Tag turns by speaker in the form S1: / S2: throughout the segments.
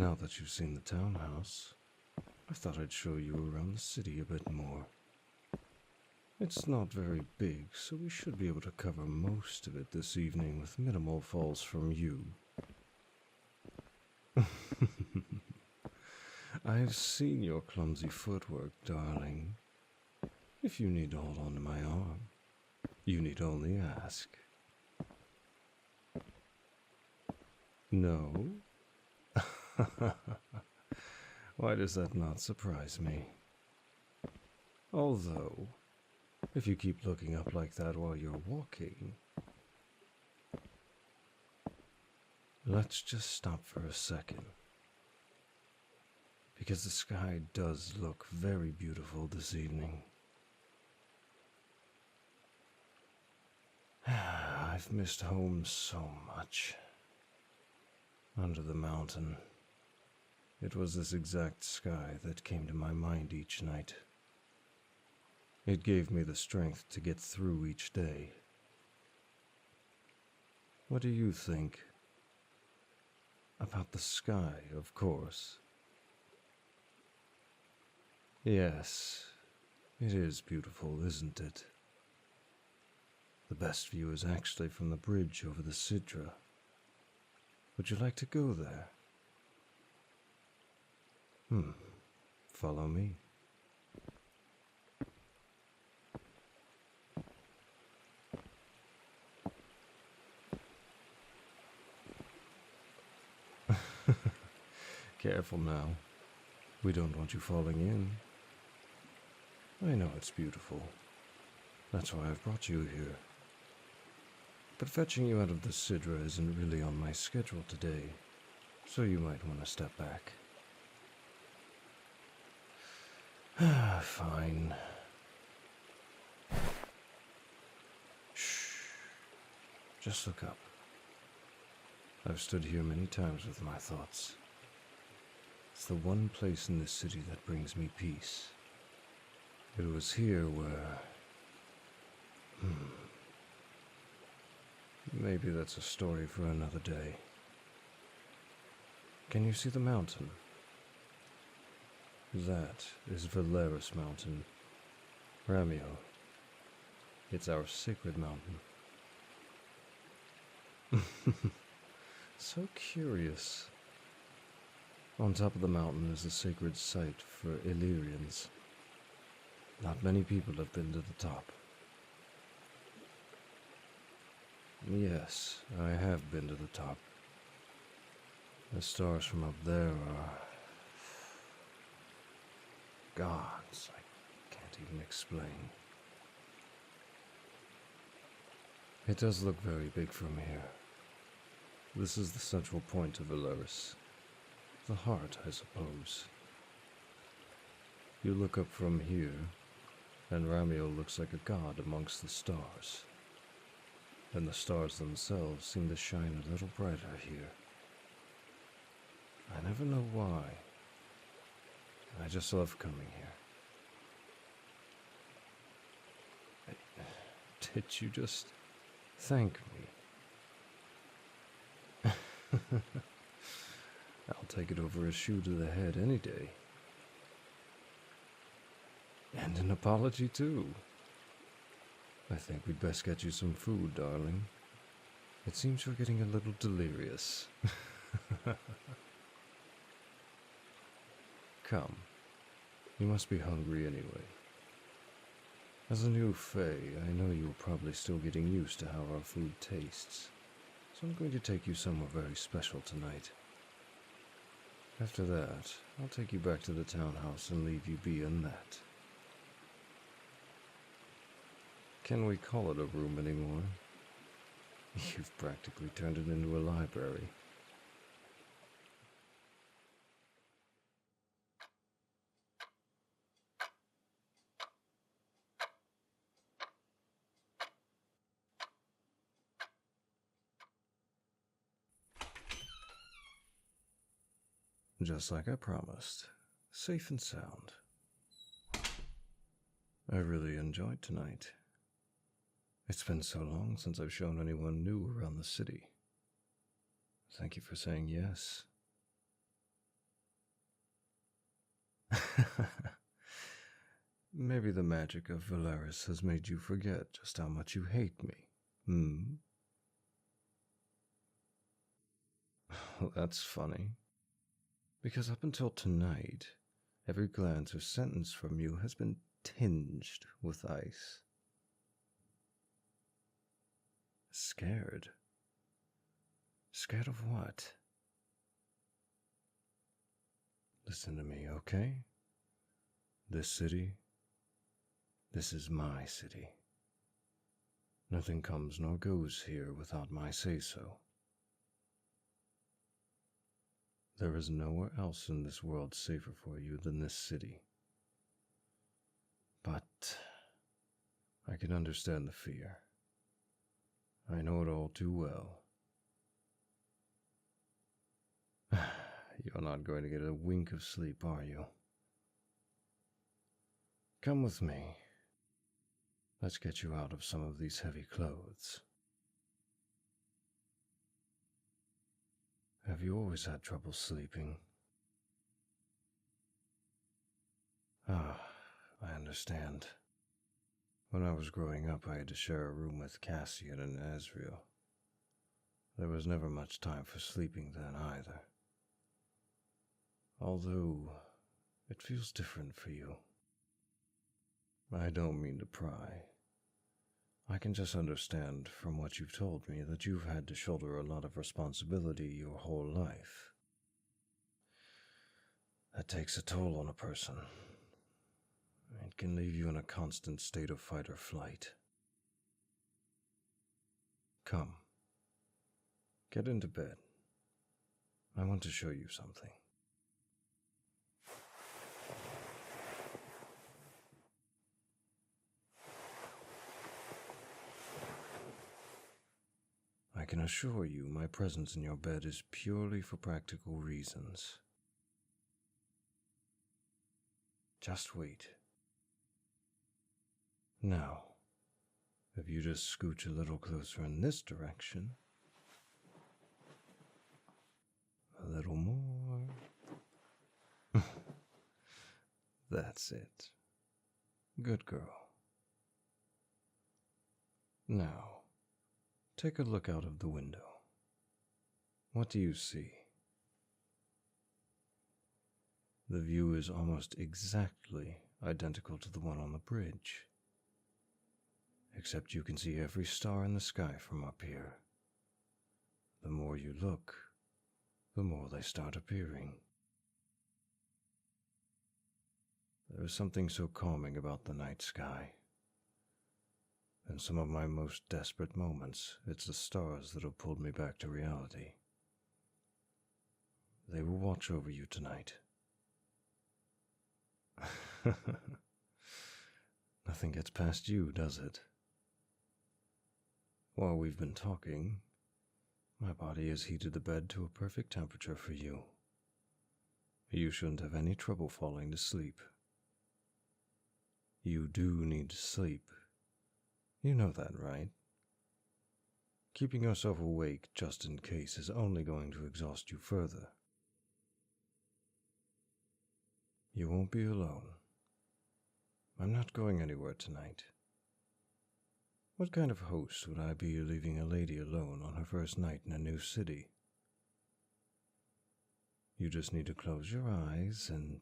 S1: Now that you've seen the townhouse, I thought I'd show you around the city a bit more. It's not very big, so we should be able to cover most of it this evening with minimal falls from you. I've seen your clumsy footwork, darling. If you need to hold on to my arm, you need only ask. No? Why does that not surprise me? Although, if you keep looking up like that while you're walking... Let's just stop for a second. Because the sky does look very beautiful this evening. I've missed home so much. Under the mountain, it was this exact sky that came to my mind each night. It gave me the strength to get through each day. What do you think? About the sky, of course. Yes, it is beautiful, isn't it? The best view is actually from the bridge over the Sidra. Would you like to go there? Follow me. Careful now. We don't want you falling in. I know it's beautiful. That's why I've brought you here. But fetching you out of the Sidra isn't really on my schedule today, so you might want to step back. Fine. Shh. Just look up. I've stood here many times with my thoughts. It's the one place in this city that brings me peace. It was here where... Maybe that's a story for another day. Can you see the mountain? That is Valeris Mountain. Ramio. It's our sacred mountain. So curious. On top of the mountain is a sacred site for Illyrians. Not many people have been to the top. Yes, I have been to the top. The stars from up there are... gods, I can't even explain. It does look very big from here. This is the central point of Valeris. The heart, I suppose. You look up from here, and Ramio looks like a god amongst the stars. And the stars themselves seem to shine a little brighter here. I never know why. I just love coming here. Did you just thank me? I'll take it over a shoe to the head any day. And an apology, too. I think we'd best get you some food, darling. It seems you're getting a little delirious. Come. You must be hungry anyway. As a new Fae, I know you're probably still getting used to how our food tastes. So I'm going to take you somewhere very special tonight. After that, I'll take you back to the townhouse and leave you be on that. Can we call it a room anymore? You've practically turned it into a library. Just like I promised. Safe and sound. I really enjoyed tonight. It's been so long since I've shown anyone new around the city. Thank you for saying yes. Maybe the magic of Valeris has made you forget just how much you hate me. Hmm? That's funny. Because up until tonight, every glance or sentence from you has been tinged with ice. Scared? Scared of what? Listen to me, okay? This city, this is my city. Nothing comes nor goes here without my say-so. There is nowhere else in this world safer for you than this city. But I can understand the fear. I know it all too well. You're not going to get a wink of sleep, are you? Come with me. Let's get you out of some of these heavy clothes. Have you always had trouble sleeping? Ah, I understand. When I was growing up, I had to share a room with Cassian and Azriel. There was never much time for sleeping then either. Although, it feels different for you. I don't mean to pry. I can just understand from what you've told me that you've had to shoulder a lot of responsibility your whole life. That takes a toll on a person. It can leave you in a constant state of fight or flight. Come. Get into bed. I want to show you something. I can assure you my presence in your bed is purely for practical reasons. Just wait. Now, if you just scooch a little closer in this direction, a little more. That's it. Good girl. Now, take a look out of the window. What do you see? The view is almost exactly identical to the one on the bridge. Except you can see every star in the sky from up here. The more you look, the more they start appearing. There is something so calming about the night sky. In some of my most desperate moments, it's the stars that have pulled me back to reality. They will watch over you tonight. Nothing gets past you, does it? While we've been talking, my body has heated the bed to a perfect temperature for you. You shouldn't have any trouble falling to sleep. You do need to sleep. You know that, right? Keeping yourself awake just in case is only going to exhaust you further. You won't be alone. I'm not going anywhere tonight. What kind of host would I be leaving a lady alone on her first night in a new city? You just need to close your eyes and...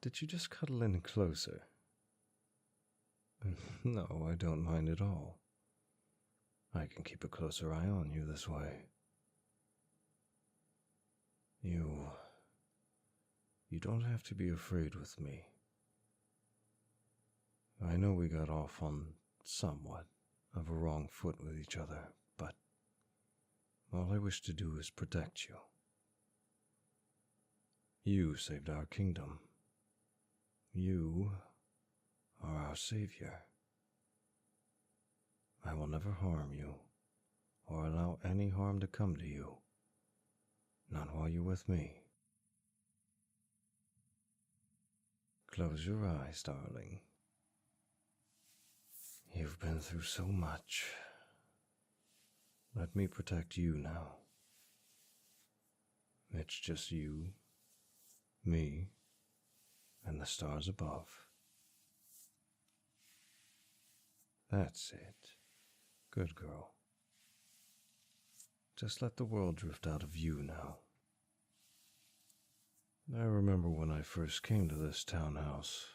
S1: Did you just cuddle in closer? No, I don't mind at all. I can keep a closer eye on you this way. You don't have to be afraid with me. I know we got off on somewhat of a wrong foot with each other, but all I wish to do is protect you. You saved our kingdom. You are our savior. I will never harm you, or allow any harm to come to you. Not while you're with me. Close your eyes, darling. You've been through so much. Let me protect you now. It's just you, me, and the stars above. That's it. Good girl. Just let the world drift out of you now. I remember when I first came to this townhouse.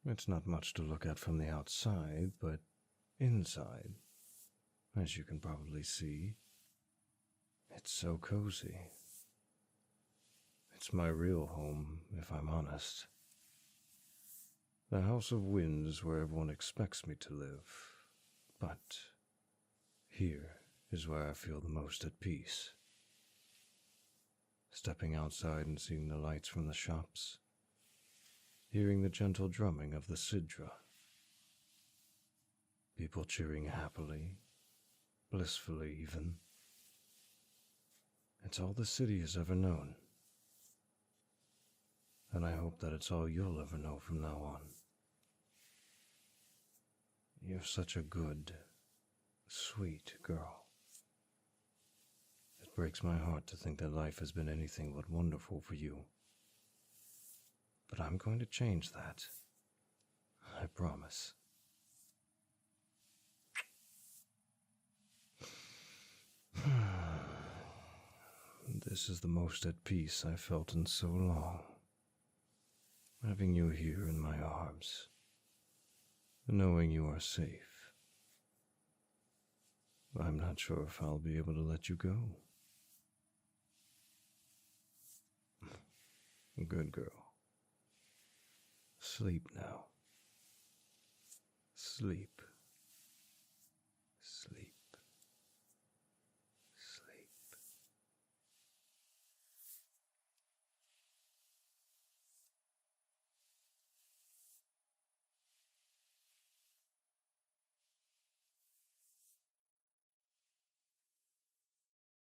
S1: It's not much to look at from the outside, but inside, as you can probably see, it's so cozy. It's my real home, if I'm honest. The House of Winds where everyone expects me to live, but here is where I feel the most at peace. Stepping outside and seeing the lights from the shops, hearing the gentle drumming of the Sidra, people cheering happily, blissfully even. It's all the city has ever known, and I hope that it's all you'll ever know from now on. You're such a good, sweet girl. It breaks my heart to think that life has been anything but wonderful for you. But I'm going to change that. I promise. This is the most at peace I've felt in so long. Having you here in my arms, knowing you are safe. I'm not sure if I'll be able to let you go. Good girl. Sleep now. Sleep.